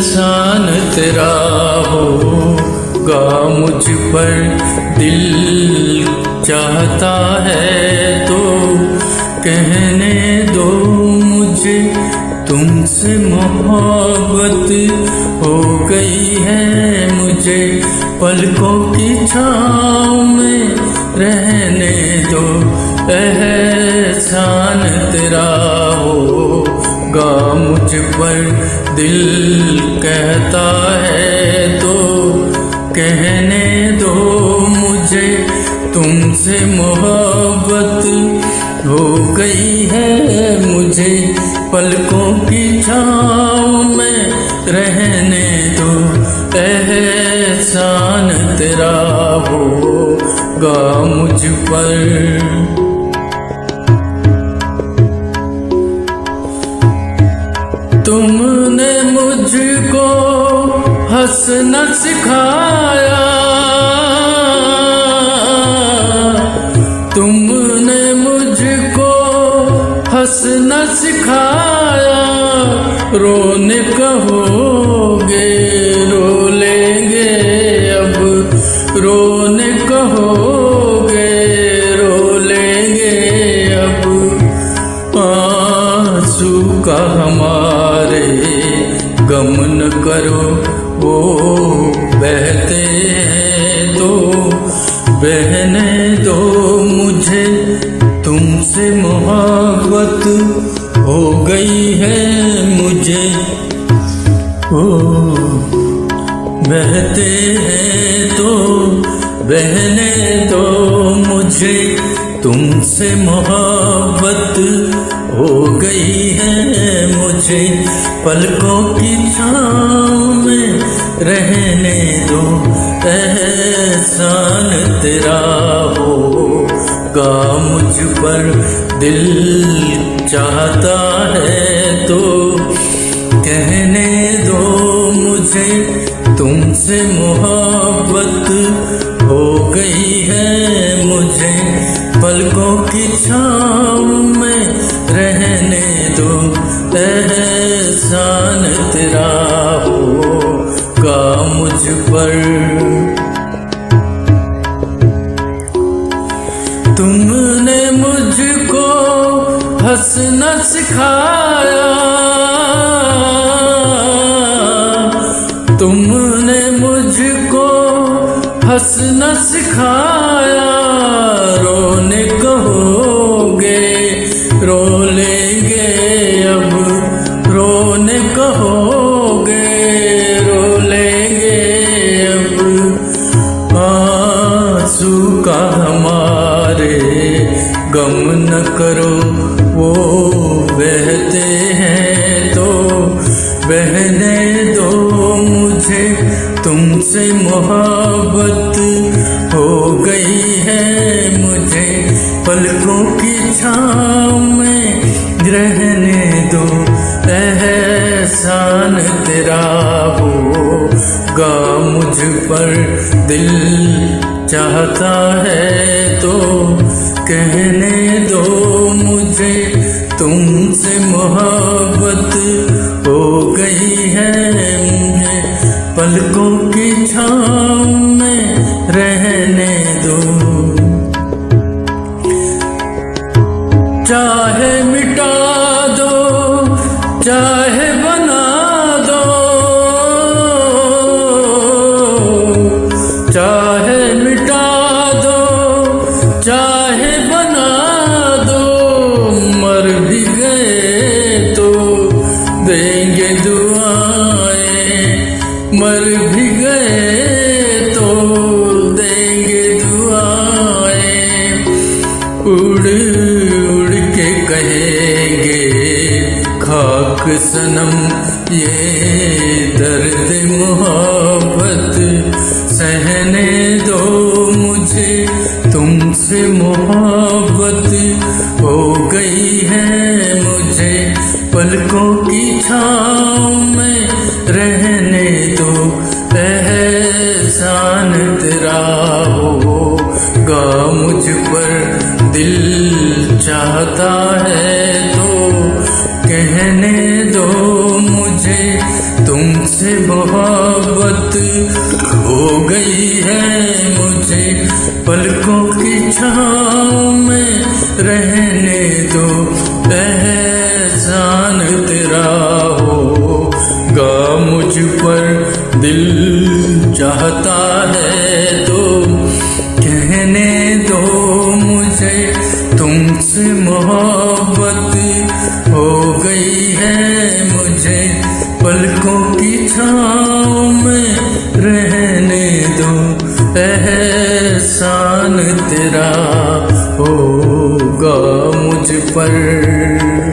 एहसान तेरा होगा मुझ पर दिल चाहता है तो कहने दो मुझे तुमसे मोहब्बत हो गई है मुझे पलकों की छाँव में रहने दो एहसान तेरा होगा मुझ पर दिल कहता है तो कहने दो मुझे तुमसे मोहब्बत हो गई है मुझे पलकों की छाँव में रहने दो एहसान तेरा होगा मुझ पर। तुमने मुझको हंसना सिखाया तुमने मुझको हंसना सिखाया रोने कहोगे रो लेंगे अब रोने कहोगे रो लेंगे अब आंसू का हमारे गम न करो वो बहते हैं तो बहने दो मुझे तुमसे मोहब्बत हो गई है मुझे ओ बहते हैं तो बहने दो मुझे तुमसे मोहब्बत हो गई है मुझे पलकों की छाँव में रहने दो एहसान तेरा होगा मुझ पर दिल चाहता है तो कहने दो मुझे तुमसे मोहब्बत हो गई है मुझे पलकों की छाँव में रहने दो एहसान तेरा होगा मुझ पर। तुमने मुझको हंसना सिखाया तुमने मुझको हंसना सिखाया रोने कहोगे रो लेंगे अब रोने कहोगे रो लेंगे अब आंसू का हमारे गम न करो वो बहते हैं तो बहने दो मुझे तुमसे मोहब्बत हो गई है मुझे पलकों की छाँव में रहने दो एहसान तेरा होगा मुझ पर दिल चाहता है तो कहने दो मुझे तुमसे मोहब्बत हो गई है मुझे पलकों की छाँव में रहने दो चाहे मिटा दो चाहे बना दो चाहे मिटा दो चाहे बना दो मर भी गए तो देंगे दुआएं मर भी गए तो देंगे दुआएं उड़ उड़ के कहेंगे खाक सनम ये दर्द मोहब्बत सहने दो मुझे तुमसे मोहब्बत हो गई है मुझे पलकों की छाँव में रहने दो एहसान तेरा होगा मुझ पर दिल चाहता है तो कहने दो मुझे तुमसे मोहब्बत हो गई है मुझे, पलकों की छाँव में रहने दो, एहसान तेरा होगा मुझ पर। दिल चाहता है तो कहने दो मुझे, तुमसे मोहब्बत हो गई है मुझे, पलकों की छाँव में रहने दो, एहसान तेरा होगा मुझ पर।